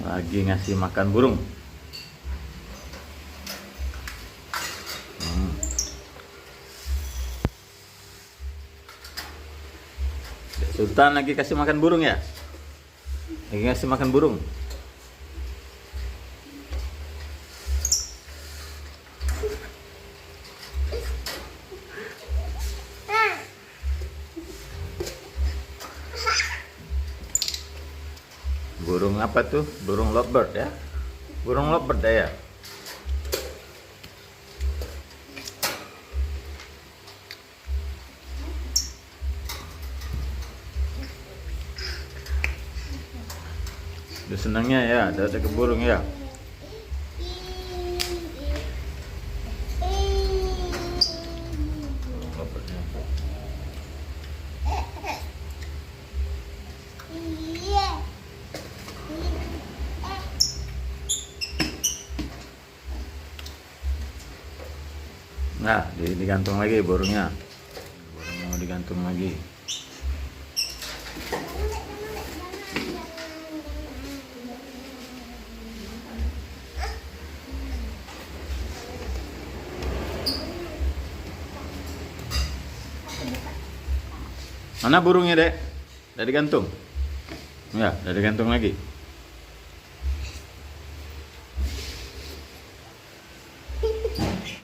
Lagi ngasih makan burung. Dek Sultan lagi kasih makan burung ya? Lagi ngasih makan burung. Burung apa tuh? Burung lovebird ya? Burung lovebird ya? Dia senangnya ya, ada ke burung ya. Burung lovebirdnya. Nah, digantung lagi burungnya. Burungnya mau digantung lagi. Mana burungnya, Dek? Udah digantung? Ya, udah digantung lagi.